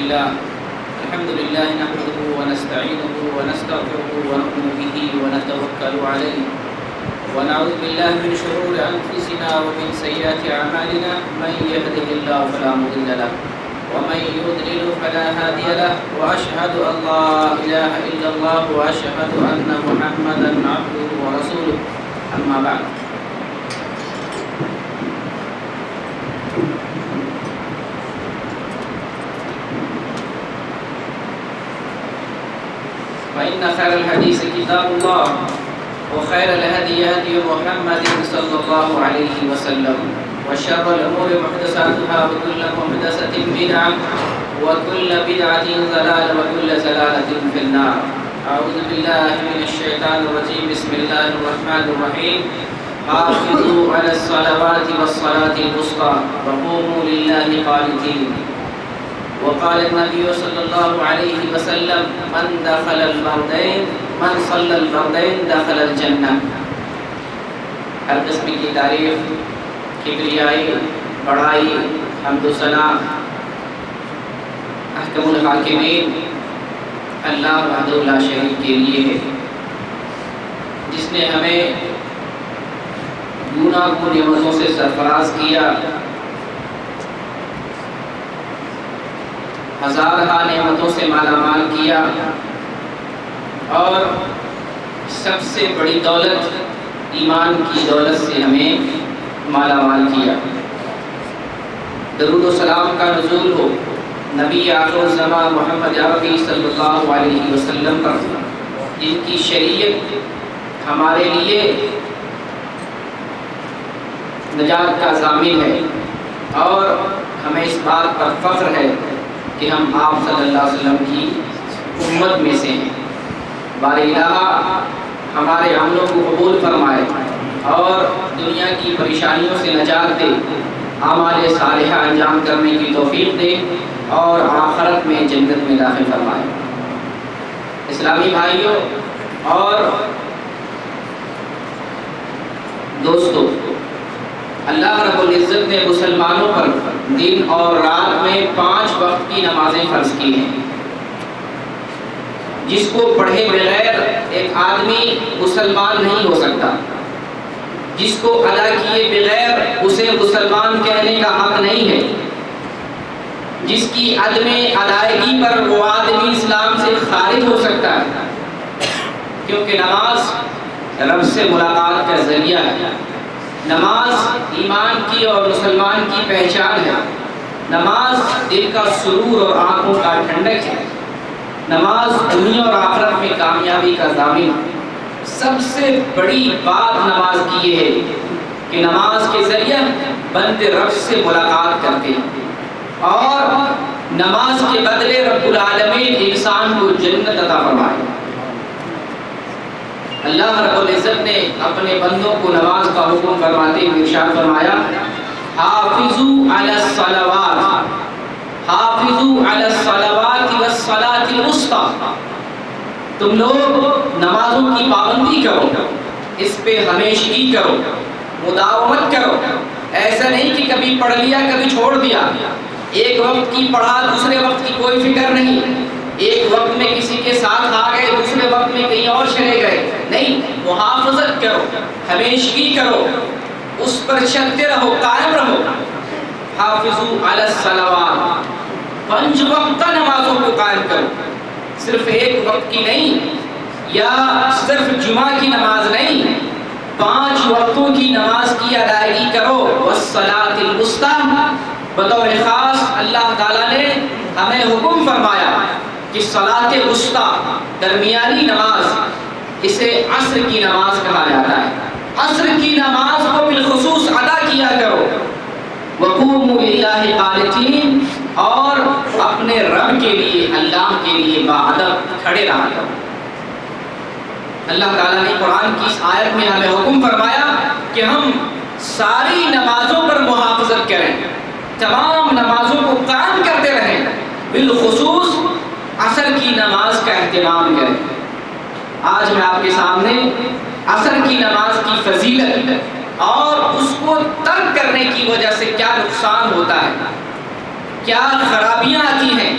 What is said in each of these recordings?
لله الحمد لله نحمده ونستعينه ونستغفره ونؤمن به ونتوكل عليه ونعوذ بالله من شرور أنفسنا ومن سيئات أعمالنا من يهده الله فلا مضل له ومن يضلل فلا هادي له وأشهد أن لا إله إلا الله وأشهد أن محمدا عبده ورسوله أما بعد فإن خير الحديث كتاب الله وخير الهدي هدي محمد صلى الله عليه وسلم وشر الأمور محدثاتها وكل محدثة بدعة وكل بدعة ضلالة وكل ضلالة في النار. أعوذ بالله من الشيطان الرجيم. بسم الله الرحمن الرحيم. حافظوا على الصلوات والصلاة الوسطى وقوموا لله قانتين. وقال النبي صلى الله عليه وسلم من دخل البردين من صلى البردين دخل الجنة. ہر قسم کی تعریف، کبریائی، بڑائی، حمد و ثنا احکم الحاکمین اللہ وحدہ لا شریک کے لیے ہے، جس نے ہمیں گوناگون نعمتوں سے سرفراز کیا، ہزارہ نعمتوں سے مالا مال کیا، اور سب سے بڑی دولت ایمان کی دولت سے ہمیں مالا مال کیا۔ درود و سلام کا نزول ہو نبی آخر الزمان محمد عربی صلی اللہ علیہ وسلم پر، جن کی شریعت ہمارے لیے نجات کا ضامن ہے، اور ہمیں اس بات پر فخر ہے کہ ہم آپ صلی اللہ علیہ وسلم کی امت میں سے ہیں۔ باری الہ ہمارے عملوں کو قبول فرمائے اور دنیا کی پریشانیوں سے نجات دے، اعمال صالحہ انجام کرنے کی توفیق دے، اور آخرت میں جنت میں داخل فرمائے۔ اسلامی بھائیوں اور دوستو، اللہ رب العزت نے مسلمانوں پر دن اور رات میں 5 وقت کی نمازیں فرض کی ہیں، جس کو پڑھے بغیر ایک آدمی مسلمان نہیں ہو سکتا، جس کو ادا کیے بغیر اسے مسلمان کہنے کا حق نہیں ہے، جس کی عدم ادائیگی پر وہ آدمی اسلام سے خارج ہو سکتا ہے، کیونکہ نماز رب سے ملاقات کا ذریعہ ہے، نماز ایمان کی اور مسلمان کی پہچان ہے، نماز دل کا سرور اور آنکھوں کا ٹھنڈک ہے، نماز دنیا اور آخرت میں کامیابی کا ضامن ہے۔ سب سے بڑی بات نماز کی یہ ہے کہ نماز کے ذریعے بندے رب سے ملاقات کرتے ہیں، اور نماز کے بدلے رب العالمین انسان کو جنت عطا فرمائے۔ اللہ رب العزت نے اپنے بندوں کو نماز کا حکم فرماتے ہوئے ارشاد فرمایا، حافظوا علی الصلوات حافظوا علی الصلوات والصلاة الوسطى، تم لوگ نمازوں کی پابندی کرو، اس پہ ہمیشگی کرو، مداومت کرو۔ ایسا نہیں کہ کبھی پڑھ لیا کبھی چھوڑ دیا، ایک وقت کی پڑھا دوسرے وقت کی کوئی فکر نہیں، ایک وقت میں کسی کے ساتھ آ گئے دوسرے وقت میں کہیں اور چلے گئے، نہیں، محافظت کرو، ہمیشگی کرو، اس پر چلتے رہو، قائم رہو۔ حافظوا علی الصلوات، 5 وقت نمازوں کو قائم کرو، صرف ایک وقت کی نہیں، یا صرف جمعہ کی نماز نہیں، 5 وقتوں کی نماز کی ادائیگی کرو۔ والصلاۃ الوسطی، بطور خاص اللہ تعالیٰ نے ہمیں حکم فرمایا کہ صلاۃ وسطی، درمیانی نماز، اسے عصر کی نماز کہا جاتا ہے، عصر کی نماز کو بالخصوص ادا کیا کرو۔ وقوموا للہ قانتین، اور اپنے رب کے لیے، اللہ کے لیے باادب کھڑے رہا کرو۔ اللہ تعالیٰ نے قرآن کی اس آیت میں ہمیں حکم فرمایا کہ ہم ساری نمازوں پر محافظت کریں، تمام نمازوں کو قائم کرتے رہیں، بالخصوص عصر کی نماز کا اہتمام کریں۔ آج میں آپ کے سامنے عصر کی نماز کی فضیلت اور اس کو ترک کرنے کی وجہ سے کیا نقصان ہوتا ہے، کیا خرابیاں آتی ہیں،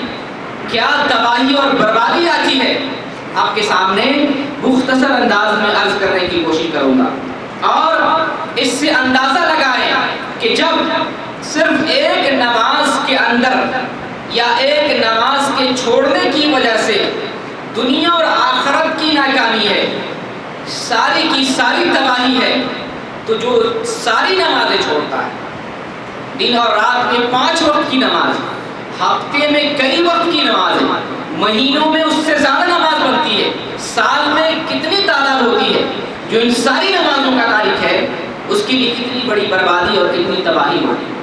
کیا تباہی اور بربادی آتی ہے، آپ کے سامنے مختصر انداز میں عرض کرنے کی کوشش کروں گا، اور اس سے اندازہ لگائیں کہ جب صرف ایک نماز کے اندر یا ایک نماز کے چھوڑنے کی وجہ سے دنیا اور آخرت کی ناکامی ہے، ساری کی ساری تباہی ہے، تو جو ساری نمازیں چھوڑتا ہے، دن اور رات میں 5 وقت کی نماز، ہفتے میں کئی وقت کی نماز ہے، مہینوں میں اس سے زیادہ نماز بنتی ہے، سال میں کتنی تعداد ہوتی ہے، جو ان ساری نمازوں کا تاریخ ہے، اس کے لیے کتنی بڑی بربادی اور کتنی تباہی ہوتی ہے۔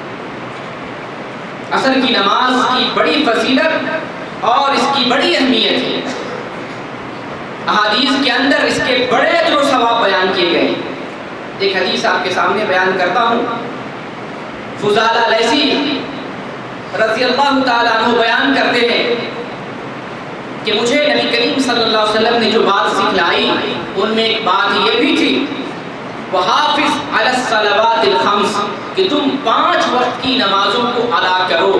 عصر کی نماز کی بڑی فضیلت اور اس کی بڑی اہمیت ہے، احادیث کے اندر اس کے بڑے اجر و ثواب بیان کیے گئے۔ ایک حدیث آپ کے سامنے بیان کرتا ہوں، فضالہ لیثی رضی اللہ تعالیٰ عنہ بیان کرتے ہیں کہ مجھے نبی کریم صلی اللہ علیہ وسلم نے جو بات سکھلائی ان میں ایک بات یہ بھی تھی، وحافظ علی الصلوات الخمس، کہ تم 5 وقت کی نمازوں کو ادا کرو،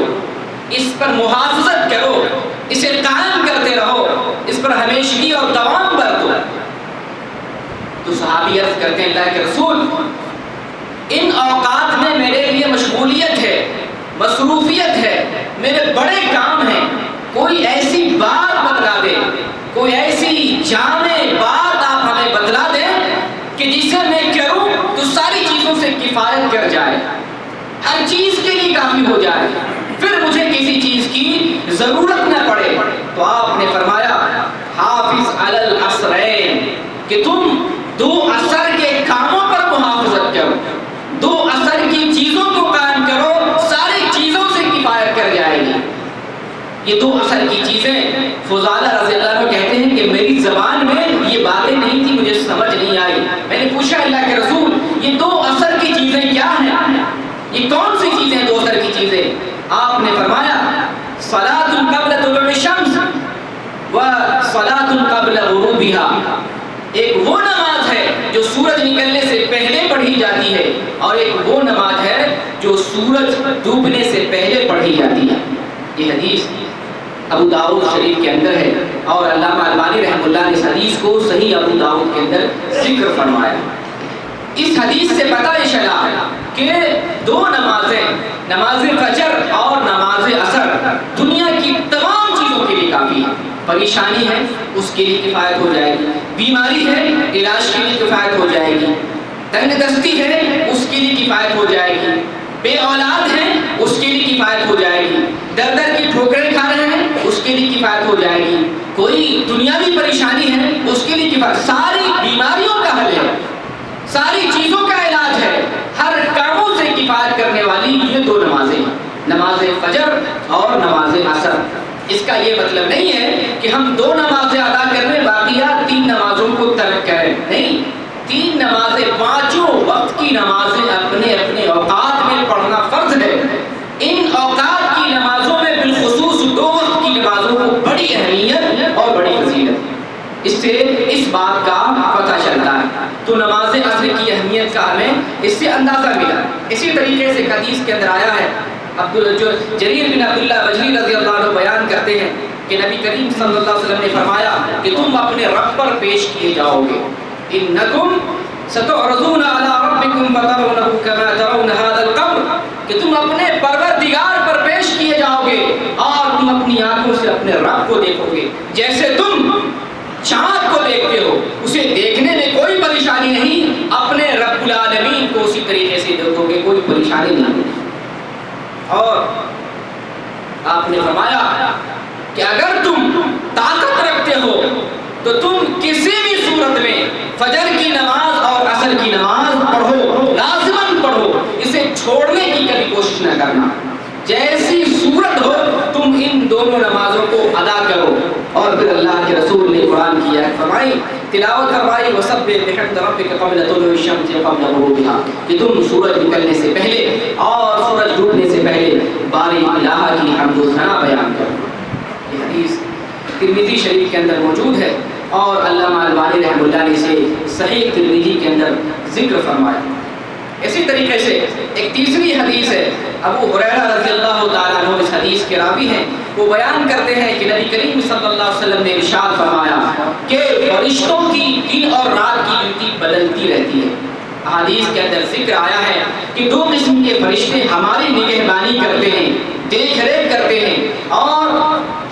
اس پر محافظت کرو، اسے قائم کرتے رہو، اس پر ہمیشگی اور دوام برتو۔ تو صحابی عرض کرتے ہیں اللہ کے رسول، ان اوقات میں میرے لیے مشغولیت ہے، مصروفیت ہے، میرے بڑے کام ہیں، کوئی ایسی بات بتلا دے، کوئی ایسی جامع بات آپ ہمیں بتلا دیں کہ جسے میں کروں تو ساری چیزوں سے کفایت کر جائے، ہر چیز کے لیے کافی ہو جائے، پھر مجھے کسی چیز کی ضرورت نہ پڑے۔ تو آپ نے فرمایا حافظ علی العصرین، کہ تم 2 عصر کے کاموں پر محافظت کرو، 2 عصر کی چیزوں کو قائم کرو، ساری چیزوں سے کفایت کر جائے گی۔ یہ 2 عصر کی چیزیں، فضالہ رضی اللہ عنہ کہتے ہیں کہ میری زبان میں یہ باتیں نہیں تھی، مجھے سمجھ نہیں آئی، میں نے پوچھا اللہ کے رسول یہ 2 عصر کی چیزیں کیا ہیں، یہ کون سی چیزیں 2 عصر کی چیزیں؟ آپ نے فرمایا صلاۃ قبل طلوع الشمس و صلاۃ قبل غروبها، ایک وہ نماز ہے جو سورج نکلنے سے پہلے پڑھی جاتی ہے، اور ایک وہ نماز ہے جو سورج ڈوبنے سے پہلے پڑھی جاتی ہے۔ یہ حدیث ابو داؤد شریف کے اندر ہے، اور علامہ البانی رحمہ اللہ نے اس حدیث کو صحیح ابو داؤد کے اندر ذکر فرمایا۔ اس حدیث سے پتہ یہ چلا کہ 2 نمازیں، نماز فجر اور نماز عصر، دنیا کی تمام چیزوں کے لیے کافی ہے۔ پریشانی ہے اس کے لیے کفایت ہو جائے گی، بیماری ہے علاج کے لیے کفایت ہو جائے گی، تنگ دستی ہے اس کے لیے کفایت ہو جائے گی، بے اولاد ہے اس کے لیے کفایت ہو جائے گی، در در کی ٹھوکریں کھا رہے ہیں اس کے لیے کفایت ہو جائے گی، کوئی دنیاوی پریشانی ہے اس کے لیے کفایت، ساری بیماریوں کا حل ہے، ساری چیزوں کا علاج ہے، ہر کاموں سے کفایت کرنے والی یہ 2 نمازیں، نماز فجر اور نماز عصر۔ اس کا یہ مطلب نہیں ہے کہ ہم 2 نمازیں ادا کرنے باقیات 3 نمازوں کو ترک کریں، نہیں، 3 نمازیں، 5 وقت کی نمازیں اپنے اپنے اوقات میں پڑھنا فرض ہے۔ ان اوقات کی نمازوں میں بالخصوص 2 وقت کی نمازوں کو بڑی اہمیت اور بڑی فضیلت، اس سے اس بات کا پتہ چلتا ہے۔ تو نماز عصر کی اہمیت کا ہمیں اس سے اندازہ ملا۔ اسی طریقے سے حدیث کے اندر آیا ہے، جریر بن عبداللہ بجلی رضی اللہ عنہ بیان کرتے ہیں کہ نبی کریم صلی اللہ علیہ وسلم نے فرمایا کہ تم اپنے رب پر پیش کیے جاؤ گے، انکم ستعرضون علی ربکم فترونہ کما ترون ھذا القمر، کہ تم اپنے پروردگار پر پیش کیے جاؤ گے اور تم اپنی آنکھوں سے اپنے رب کو دیکھو گے، جیسے تم چاند کو دیکھتے ہو، اسے دیکھنے میں کوئی پریشانی نہیں، اپنے رب العالمین کو اسی طریقے سے دیکھو گے، کوئی پریشانی نہیں۔ اور آپ نے فرمایا کہ اگر تم طاقت رکھتے ہو تو تم کسی بھی صورت میں فجر کی نماز اور عصر کی نماز پڑھو، لازماً پڑھو، اسے چھوڑنے کی کبھی کوشش نہ کرنا، جیسی صورت ہو تم ان دونوں نمازوں کو ادا کرو۔ اور پھر اللہ کے رسول نے قرآن کی آیت فرمائی، تلاوت فرمائی، وَسَبِّحْ بِحَمْدِ رَبِّكَ قَبْلَ طُلُوعِ الشَّمْسِ وَقَبْلَ غُرُوبِهَا، کہ تم سورج نکلنے سے پہلے اور سورج ڈوبنے سے پہلے باری الہ کی حمد و ثنا بیان کرو۔ یہ حدیث ترمذی شریف کے اندر موجود ہے، اور علامہ البانی رحمہ اللہ نے اسے صحیح ترمذی کے اندر ذکر فرمایا۔ اسی طریقے سے ایک تیسری حدیث ہے، ابو ہریرہ رضی اللہ تعالیٰ عنہ اس حدیث کے راوی ہیں، وہ بیان کرتے ہیں کہ نبی کریم صلی اللہ علیہ وسلم نے ارشاد فرمایا کہ فرشتوں کی دن اور رات کی ڈیوٹی بدلتی رہتی ہے۔ حدیث کے اندر ذکر آیا ہے کہ دو قسم کے فرشتے ہماری نگہبانی کرتے ہیں، دیکھ ریکھ کرتے ہیں اور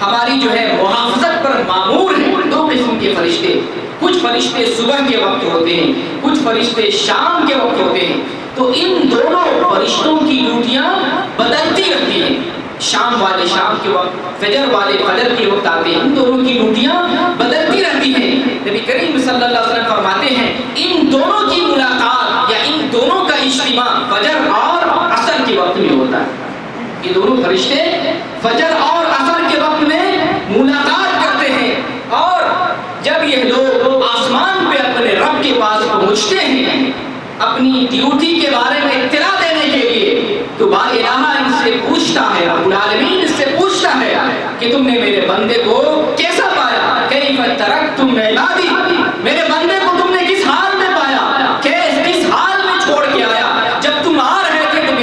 ہماری جو ہے محافظت پر مامور ہیں۔ دو قسم کے فرشتے، کچھ فرشتے صبح کے وقت ہوتے ہیں، کچھ فرشتے شام کے وقت ہوتے ہیں۔ تو ان دونوں فرشتوں کی ڈیوٹیاں بدلتی رہتی ہیں، شام والے شام کے وقت، فجر والے فجر کے وقت آتے ہیں، ان دونوں کی ڈیوٹیاں بدلتی رہتی ہیں۔ نبی کریم صلی اللہ علیہ وسلم فرماتے ہیں ان دونوں کی ملاقات یا ان دونوں کا اجتماع فجر اور عصر کے وقت میں ہوتا ہے۔ یہ دونوں فرشتے فجر اور عصر کے وقت میں ملاقات کرتے ہیں، اور جب یہ لوگ آسمان پہ اپنے رب کے پاس پہنچتے ہیں اپنی ڈیوٹی کے بارے میں اطلاع دینے کے لیے، تو بار الہ ان سے پوچھتا ہے، رب العالمین اس سے پوچھتا ہے کہ تم نے میرے بندے کو کیسا پایا؟ کیف ترکتم عبادی، میرے بندے کو تم نے کس حال میں پایا، کس حال میں چھوڑ کے آیا؟ جب تم آ رہے تھے تو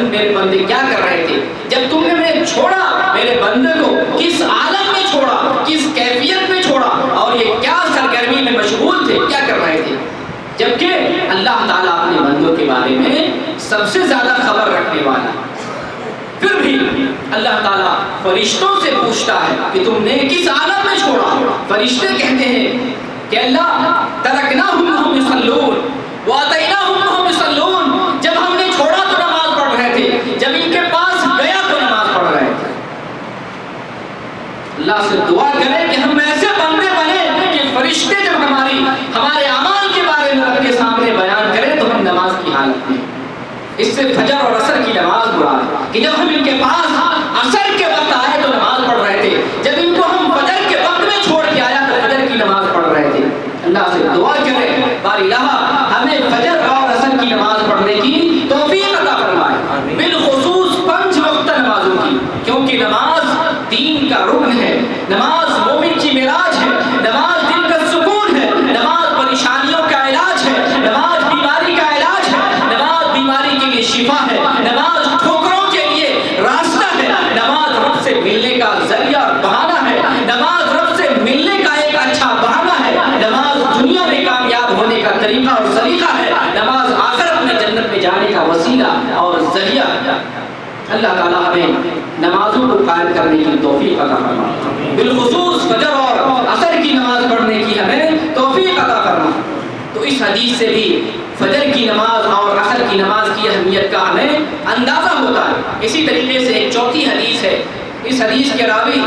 میرے بندے کیا کر رہے تھے؟ جب تم نے میں چھوڑا میرے بندے کو کس عالم میں چھوڑا، کس کیفیت میں چھوڑا، اور یہ کیا سرگرمی میں مشغول تھے، کیا کر رہے تھے؟ جبکہ اللہ تعالیٰ اپنے بندوں کے بارے میں سب سے زیادہ خبر رکھنے والا، پھر بھی اللہ تعالیٰ فرشتوں سے پوچھتا ہے کہ تم نے کس عالم میں چھوڑا؟ فرشتے کہتے ہیں کہ اللہ ترکناہم وہم یصلون واتیناہم وہم یصلون، جب ہم نے چھوڑا تو نماز پڑھ رہے تھے، جب ان کے پاس گیا تو نماز پڑھ رہے تھے۔ اللہ سے دعا کریں کہ ہم ایسے بندے بنے کہ فرشتے جب ہمارے اعمال کے بارے میں رب کے سامنے بیان کریں تو ہم نماز کی حالت میں، اس سے فجر اور عصر کی نماز مراد ہے کہ جب ہم ان کے پاس عصر کے وقت آئے تو نماز پڑھ رہے تھے، جب ان کو ہم فجر کے وقت میں چھوڑ کے آیا تو فجر کی نماز پڑھ رہے تھے۔ اللہ سے دعا کریں بار الہ ہمیں فجر اور عصر کی نماز پڑھنے کی توفیق عطا فرمائے، بالخصوص 5 وقت نمازوں کی، کیونکہ نماز دین کا رکن ہے، نماز مومن کی معراج ہے، نماز دل کا سکون ہے، نماز پریشانیوں کا علاج ہے، نماز بیماری کا علاج ہے، نماز بیماری کے لیے شفا ہے، نماز ٹھوکروں کے لیے راستہ ہے، نماز رب سے ملنے کا ذریعہ اور بہانہ ہے، نماز رب سے ملنے کا ایک اچھا بہانہ ہے، نماز دنیا میں کامیاب ہونے کا طریقہ اور سلیقہ ہے، نماز آخرت میں جنت میں جانے کا وسیلہ اور ذریعہ۔ اللہ تعالیٰ ہمیں نمازوں کو قائم کرنے کی توفیق عطا فرمائے، بالخصوص فجر اور عصر کی نماز پڑھنے کی ہمیں توفیق عطا فرمائے۔ تو اس حدیث سے بھی فجر کی نماز اور عصر کی نماز کی اہمیت کا ہمیں اندازہ ہوتا ہے۔ اسی طریقے سے ایک چوتھی حدیث ہے، اس حدیث کے راوی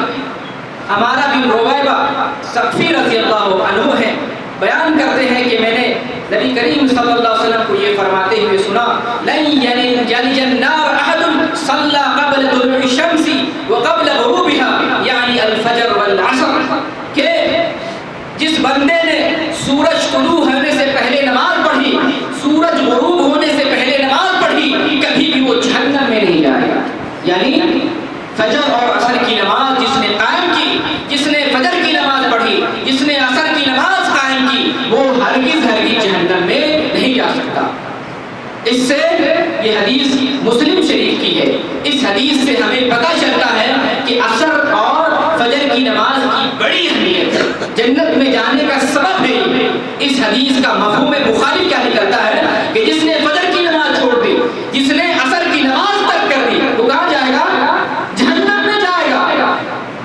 ہمارا بن رویبہ ثقفی رضی اللہ عنہ ہے، بیان کرتے ہیں کہ میں نے نبی کریم صلی اللہ علیہ وسلم کو یہ فرماتے ہوئے سنا، لن یلج النار احد صلی قبل طلوع الشمس وقبل غروبها یعنی الفجر والعصر، کہ جس بندے نے سورج طلوع ہونے سے پہلے نماز پڑھی، سورج غروب ہونے سے پہلے نماز پڑھی، کبھی بھی وہ جہنم میں نہیں جائے گا۔ یعنی فجر اور عصر کی نماز جس نے قائم کی، جس نے فجر کی نماز پڑھی، جس نے عصر کی نماز قائم کی، وہ ہرگز جہنم میں نہیں جا سکتا۔ اس سے یہ حدیث مسلم شریف کی ہے، اس حدیث سے ہمیں پتہ چلتا ہے کہ عصر اور فجر کی نماز کی بڑی اہمیت ہے، جنت میں جانے کا سبب ہے۔ اس حدیث کا مفہوم بخاری کیا نکلتا ہے کہ جس نے فجر کی نماز چھوڑ دی، جس نے عصر کی نماز ترک کر دی، وہ کہاں جائے گا؟ جہنم میں جائے گا۔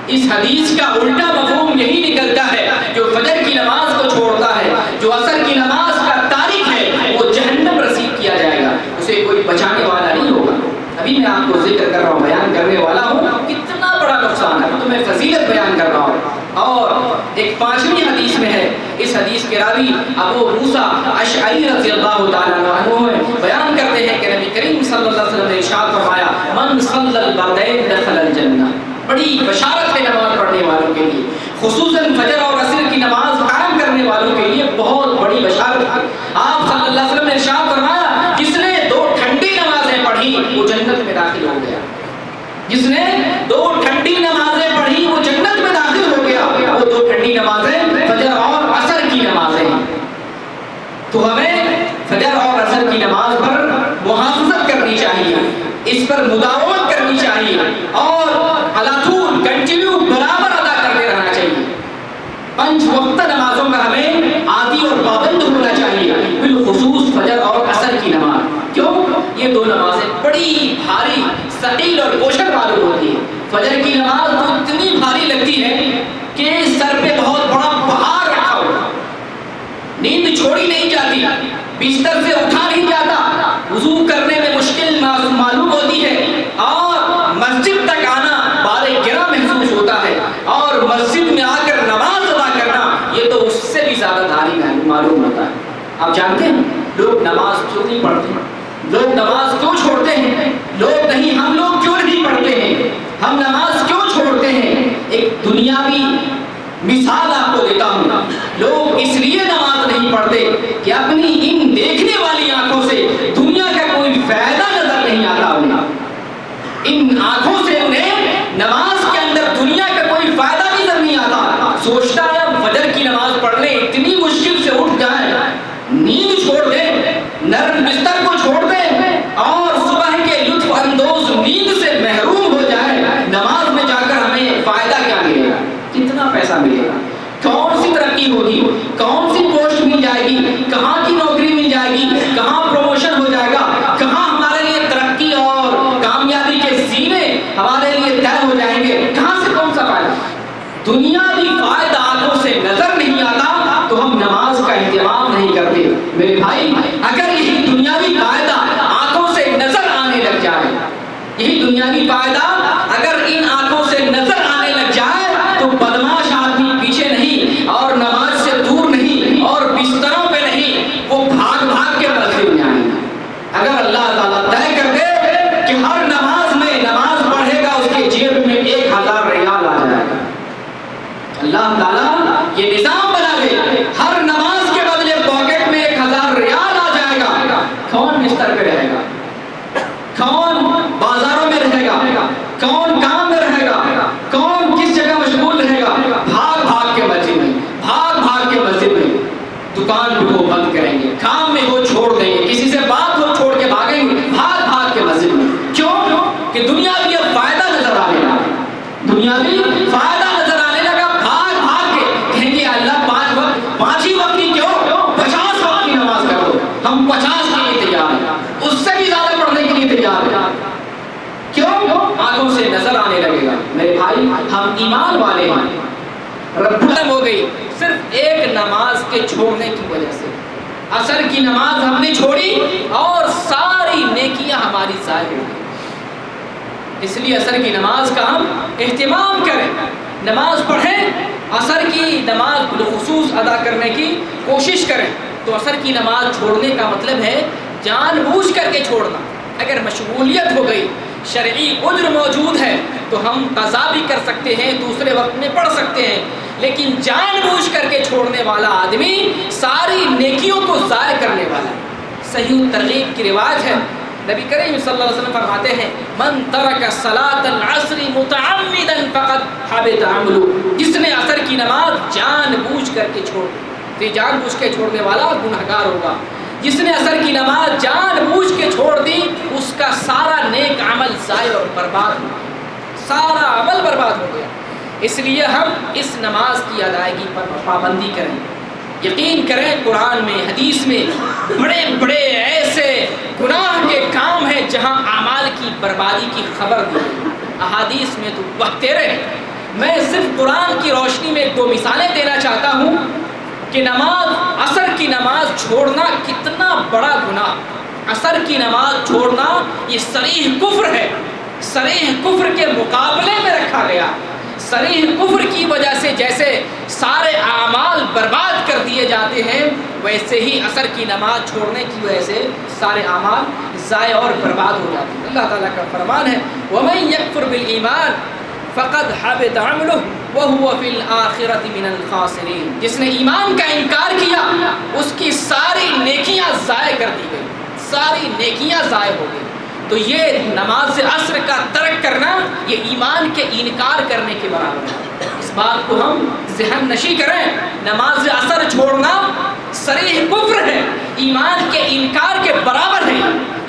اس حدیث کا الٹا مفہوم یہی نکلتا ہے، جو فجر کی نماز کو چھوڑتا ہے، جو عصر کی نماز کا تارک ہے، وہ جہنم رسید کیا جائے گا، اسے کوئی بچانے والا نہیں ہوگا۔ ابھی میں آپ کو ذکر کر رہا ہوں، بیان کرنے والا ہوں، کتنا بڑا نقصان ہے، تو میں فضیلت بیان کر رہا ہوں۔ اور ایک 5ویں حدیث میں ہے، اس حدیث کے راوی ابو موسیٰ اشعری رضی اللہ تعالیٰ عنہ بیان کرتے ہیں کہ نبی کریم صلی اللہ علیہ وسلم نے ارشاد فرمایا، من صلی البردین دخل الجنہ۔ بڑی بشارت ہے نماز پڑھنے والوں کے لیے، خصوصاً فجر اور عصر کی نماز قائم کرنے والوں کے لیے بہت بڑی بشارت ہے۔ آپ صلی اللہ علیہ وسلم نے ارشاد فرمایا، جس نے 2 ٹھنڈی نمازیں پڑھی وہ جنت میں داخل ہو گیا، جس نے 2 ٹھنڈی نمازیں پڑھی وہ جنت میں داخل ہو گیا۔ وہ 2 ٹھنڈی نمازیں فجر اور عصر کی نمازیں ہیں۔ تو ہمیں فجر اور عصر کی نماز پر محافظت کرنی چاہیے، اس پر مداومت کرنی چاہیے، اور على طول کنٹینیو برابر ادا کرتے رہنا چاہیے. 5 وقت نمازوں کا ہمیں عادی اور پابند ہونا چاہیے، بالخصوص فجر اور عصر کی نماز. کیوں؟ یہ 2 نمازیں بڑی بھاری، ثقیل اور بوشھل معلوم ہوتی ہے. فجر کی نماز تو اتنی بھاری لگتی ہے کہ سر پہ بہت بڑا پہاڑ رکھا ہوا، نیند چھوڑی نہیں جاتی، بستر سے اٹھا نہیں جاتا، وضو کرنے میں مشکل معلوم ہوتی ہے، اور مسجد تک آنا بار گرا محسوس ہوتا ہے، اور مسجد میں آ کر نماز ادا کرنا یہ تو اس سے بھی زیادہ بھاری معلوم ہوتا ہے. آپ جانتے ہیں لوگ نماز کیوں نہیں پڑھتے؟ لوگ نماز کیوں چھوڑتے ہیں؟ لوگ نہیں، ہم لوگ کیوں نہیں پڑھتے ہیں؟ ہم نماز کیوں چھوڑتے ہیں؟ ایک دنیاوی مثال آپ کو دیتا ہوں. لوگ اس لیے نماز نہیں پڑھتے کہ اپنی ان دیکھنے والی آنکھوں سے دنیا کا کوئی فائدہ نظر نہیں آتا انہیں. ان آنکھوں سے انہیں نماز کے اندر دنیا کا کوئی فائدہ نظر نہیں آتا. سوچتا ہے فجر کی نماز پڑھنے اتنی مشکل سے اٹھ جائے، نیند چھوڑ دے، نرم بستر کو چھوڑ دے، اور صبح کے لطف اندوز نیند سے محروم ہو جائے. نماز میں جا کر ہمیں فائدہ کیا ملے گا؟ کتنا پیسہ ملے گا؟ کون سی ترقی ہوگی؟ کون سی پوسٹ مل جائے گی؟ کہاں کی نوکری مل جائے گی؟ کہاں پروموشن ہو جائے گا؟ کہاں ہمارے لیے ترقی اور کامیابی کے زینے ہمارے لیے طے ہو جائیں گے؟ کہاں سے کون سا فائدہ؟ دنیاوی فائدہ آنکھوں سے نظر نہیں آتا تو ہم نماز کا اہتمام نہیں کرتے. میرے بھائی، اگر یہی دنیاوی فائدہ آنکھوں سے نظر آنے لگ جائے، یہی دنیاوی فائدہ اگر ان آنکھوں سے نظر آنے لگ جائے تو بدماش آدمی پیچھے نہیں اور نماز سے دور نہیں اور بستروں پہ نہیں، وہ بھاگ بھاگ کے مسجد میں آئیں گے. اگر اللہ تعالیٰ طے کر دے کہ ہر نماز میں نماز پڑھے گا اس کے جیب میں 1000 ریال آ جائے گا، اللہ تعالیٰ یہ نظام بنا دے، ہر نماز کے بدلے پاکٹ میں 1000 ریال آ جائے گا، کون بستر پہ رہے گا؟ کون بازاروں میں رہے گا؟ کون کام میں رہے گا؟ کون کس جگہ مشغول رہے گا؟ بھاگ بھاگ کے مسجد میں، بھاگ بھاگ کے مسجد میں. دکان بھی وہ بند کریں گے، کام میں وہ چھوڑ دیں گے، کسی سے بات وہ چھوڑ کے بھاگیں گے، بھاگ بھاگ کے مسجد میں. کیوں؟ کہ دنیاوی فائدہ نظر آنے لگا، دنیاوی فائدہ نظر آنے لگا. بھاگ بھاگ کے کہیں گے اللہ 5 ہی وقت کی کیوں 50 وقت کی نماز کر دو، ہم 50 کے لیے تیار ہیں، اس سے بھی زیادہ پڑھنے کے لیے تیار ہیں. کیوں؟ آنکھوں سے نظر آنے لگے گا. میرے بھائی، ہم ایمان والے ہیں. رب ہو گئی صرف ایک نماز کے چھوڑنے کی وجہ سے. عصر کی نماز ہم نے چھوڑی اور ساری نیکیاں ہماری ضائع ہو گئی. اس لیے عصر کی نماز کا ہم اہتمام کریں، نماز پڑھیں، عصر کی نماز بالخصوص ادا کرنے کی کوشش کریں. تو عصر کی نماز چھوڑنے کا مطلب ہے جان بوجھ کر کے چھوڑنا. اگر مشغولیت ہو گئی، شرعی عذر موجود ہے تو ہم قضا بھی کر سکتے ہیں، دوسرے وقت میں پڑھ سکتے ہیں. لیکن جان بوجھ کر کے چھوڑنے والا آدمی ساری نیکیوں کو ضائع کرنے والا ہے. صحیح ترغیب کی روایت ہے، نبی کریم صلی اللہ علیہ وسلم فرماتے ہیں من ترک صلاۃ العصر متعمدا فقد حبط عمله. جس نے عصر کی نماز جان بوجھ کر کے چھوڑ دی، جان بوجھ کے چھوڑنے والا گنہگار ہوگا. جس نے عصر کی نماز جان بوجھ کے چھوڑ دی اس کا سارا نیک عمل ضائع اور برباد ہو گیا، سارا عمل برباد ہو گیا. اس لیے ہم اس نماز کی ادائیگی پر پابندی کریں. یقین کریں قرآن میں، حدیث میں بڑے بڑے ایسے گناہ کے کام ہیں جہاں اعمال کی بربادی کی خبر دی. احادیث میں تو بہتے رہے. میں صرف قرآن کی روشنی میں 2 مثالیں دینا چاہتا ہوں کہ نماز، عصر کی نماز چھوڑنا کتنا بڑا گناہ. عصر کی نماز چھوڑنا یہ صریح کفر ہے، صریح کفر کے مقابلے میں رکھا گیا. صریح کفر کی وجہ سے جیسے سارے اعمال برباد کر دیے جاتے ہیں، ویسے ہی عصر کی نماز چھوڑنے کی وجہ سے سارے اعمال ضائع اور برباد ہو جاتے ہیں. اللہ تعالیٰ کا فرمان ہے وَمَن يَكْفُرْ بِالْإِيمَانِ فَقَدْ حَبِطَ عَمْلُهُ وَهُوَ فِي الْآخِرَةِ مِنَ الْخَاسِرِينَ. جس نے ایمان کا انکار کیا اس کی ساری نیکیاں ضائع کر دی گئی، ساری نیکیاں ضائع ہو گئی. تو یہ نماز عصر کا ترک کرنا یہ ایمان کے انکار کرنے کے برابر ہے. اس بات کو ہم ذہن نشی کریں. نماز عصر چھوڑنا صریح کفر ہے، ایمان کے انکار کے برابر ہے.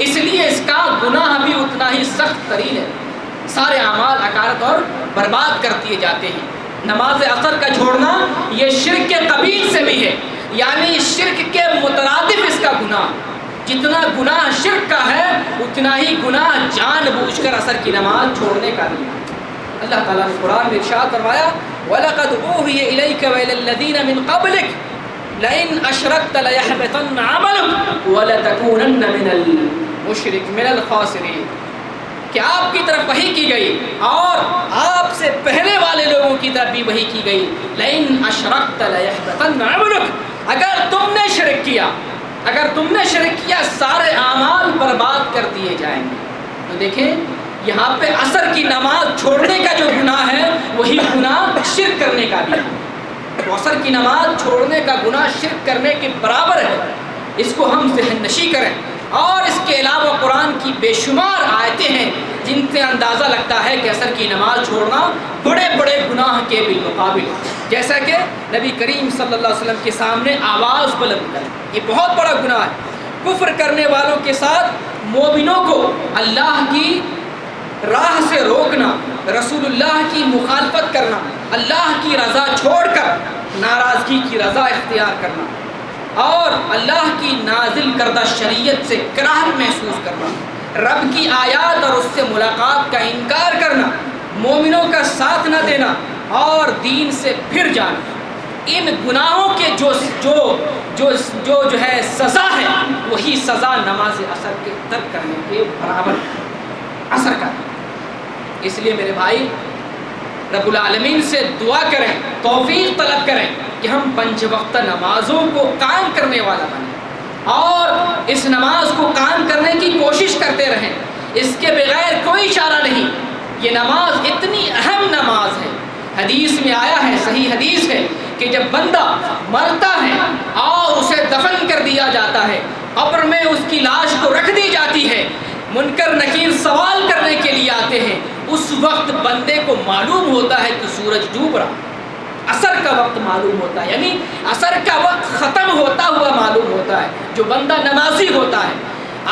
اس لیے اس کا گناہ بھی اتنا ہی سخت ترین ہے. سارے اعمال اکارت اور برباد کر دیے جاتے ہیں۔ نماز عصر کا چھوڑنا یہ شرک کے قبیل سے بھی ہے، یعنی شرک کے مترادف اس کا گناہ، جتنا گناہ شرک کا ہے اتنا ہی گناہ جان بوجھ کر عصر کی نماز چھوڑنے کا بھی ہے۔ اللہ تعالیٰ نے قرآن میں ارشاد فرمایا وَلَقَدْ أُوحِيَ إِلَيْكَ وَإِلَى الَّذِينَ مِنْ قَبْلِكَ لَئِنْ أَشْرَكْتَ لَيَحْبَطَنَّ عَمَلُكَ وَلَتَكُونَنَّ مِنَ الْخَاسِرِينَ، کہ آپ کی طرف وحی کی گئی اور آپ سے پہلے والے لوگوں کی طرف بھی وحی کی گئی، لَئِنْ أَشْرَكْتَ لَيَحْبَطَنَّ عَمَلُكَ، اگر تم نے شرک کیا سارے اعمال برباد کر دیے جائیں گے۔ تو دیکھیں یہاں پہ عصر کی نماز چھوڑنے کا جو گناہ ہے وہی گناہ شرک کرنے کا بھی ہے۔ تو عصر کی نماز چھوڑنے کا گناہ شرک کرنے کے برابر ہے، اس کو ہم ذہن نشی کریں۔ اور اس کے علاوہ قرآن کی بے شمار آیتیں ہیں جن سے اندازہ لگتا ہے کہ عصر کی نماز چھوڑنا بڑے بڑے گناہ کے بالمقابل، جیسا کہ نبی کریم صلی اللہ علیہ وسلم کے سامنے آواز بلند کریں، یہ بہت بڑا گناہ ہے۔ کفر کرنے والوں کے ساتھ مومنوں کو اللہ کی راہ سے روکنا، رسول اللہ کی مخالفت کرنا، اللہ کی رضا چھوڑ کر ناراضگی کی رضا اختیار کرنا، اور اللہ کی نازل کردہ شریعت سے کراہت محسوس کرنا، رب کی آیات اور اس سے ملاقات کا انکار کرنا، مومنوں کا ساتھ نہ دینا اور دین سے پھر جانا، ان گناہوں کے جو ہے سزا ہے وہی سزا نماز عصر کے ترک کرنے کے برابر اثر کا۔ اس لیے میرے بھائی رب العالمین سے دعا کریں، توفیق طلب کریں کہ ہم 5 وقت نمازوں کو قائم کرنے والا بنیں اور اس نماز کو قائم کرنے کی کوشش کرتے رہیں، اس کے بغیر کوئی چارہ نہیں۔ یہ نماز اتنی اہم نماز ہے، حدیث میں آیا ہے، صحیح حدیث ہے کہ جب بندہ مرتا ہے اور اسے دفن کر دیا جاتا ہے، قبر میں اس کی لاش کو رکھ دی جاتی ہے، منکر نکیر سوال کرنے کے لیے آتے ہیں، اس وقت بندے کو معلوم ہوتا ہے کہ سورج ڈوب رہا، عصر کا وقت معلوم ہوتا ہے، یعنی عصر کا وقت ختم ہوتا ہوا معلوم ہوتا ہے۔ جو بندہ نمازی ہوتا ہے،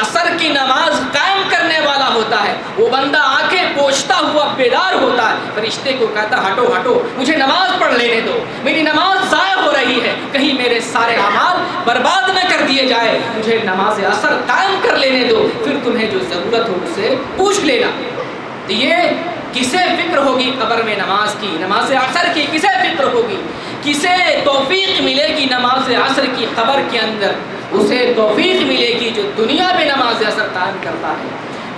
عصر کی نماز قائم کرنے والا ہوتا ہے، وہ بندہ آنکھیں پوچھتا ہوا بیدار ہوتا ہے، فرشتے کو کہتا ہٹو ہٹو مجھے نماز پڑھ لینے دو، میری نماز ضائع ہو رہی ہے، کہیں میرے سارے اعمال برباد نہ کر دیے جائے، مجھے نماز عصر قائم کر لینے دو، پھر تمہیں جو ضرورت ہو مجھ سے پوچھ لینا۔ یہ کسے فکر ہوگی قبر میں نماز کی، نماز عصر کی کسے فکر ہوگی؟ کسے توفیق ملے گی نماز عصر کی قبر کے اندر؟ اسے توفیق ملے گی جو دنیا میں نماز عصر قائم کرتا ہے،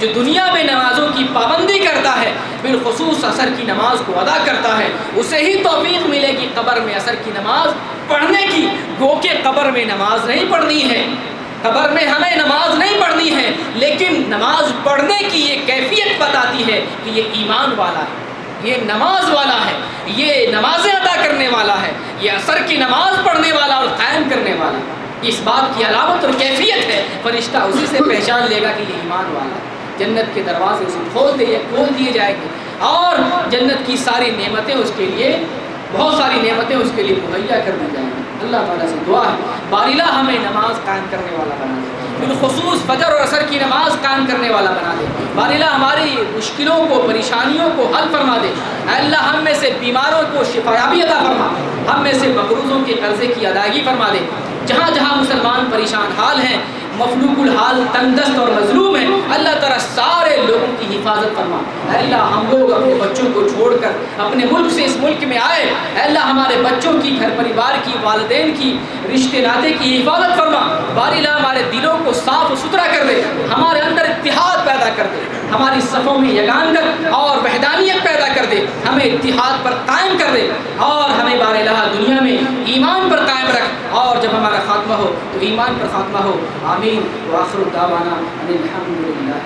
جو دنیا میں نمازوں کی پابندی کرتا ہے، بالخصوص عصر کی نماز کو ادا کرتا ہے، اسے ہی توفیق ملے گی قبر میں عصر کی نماز پڑھنے کی۔ گو کہ قبر میں نماز نہیں پڑھنی ہے، قبر میں ہمیں نماز نہیں پڑھنی ہے، لیکن نماز پڑھنے کی یہ کیفیت بتاتی ہے کہ یہ ایمان والا ہے، یہ نماز والا ہے، یہ نمازیں ادا کرنے والا ہے، یہ عصر کی نماز پڑھنے والا اور قائم کرنے والا ہے۔ اس بات کی علامت اور کیفیت ہے، فرشتہ اسی سے پہچان لے گا کہ یہ ایمان والا ہے۔ جنت کے دروازے اسے کھول دیے جائیں گے اور جنت کی ساری نعمتیں اس کے لیے، بہت ساری نعمتیں اس کے لیے مہیا کر دی جائیں گی۔ اللہ تعالیٰ سے دعا ہے باری اللہ ہمیں نماز قائم کرنے والا بنا دے، بالخصوص فجر اور عصر کی نماز قائم کرنے والا بنا دے۔ باری اللہ ہماری مشکلوں کو، پریشانیوں کو حل فرما دے۔ اے اللہ ہم میں سے بیماروں کو شفایابی عطا فرما، ہم میں سے مقروضوں کے قرضے کی ادائیگی فرما دے۔ جہاں جہاں مسلمان پریشان حال ہیں، مفلوق الحال، تنگ دست اور مظلوم ہیں، اللہ تعالیٰ سارے لوگوں کی حفاظت فرما۔ اے اللہ ہم لوگ اپنے بچوں کو چھوڑ کر اپنے ملک سے اس ملک میں آئے، اے اللہ ہمارے بچوں کی، گھر پریوار کی، والدین کی، رشتے ناطے کی حفاظت فرما۔ باری اللہ ہمارے دلوں کو صاف و ستھرا کر دے، ہمارے اندر اتحاد پیدا کر دے، ہماری صفوں میں یگانگت اور وحدانیت پیدا کر دے، ہمیں اتحاد پر قائم کر دے اور ہمیں بار الہ دنیا میں ایمان پر قائم رکھ، اور جب ہمارا خاتمہ ہو تو ایمان پر خاتمہ ہو۔ آمین۔ وآخر دعوانا ان الحمد للہ۔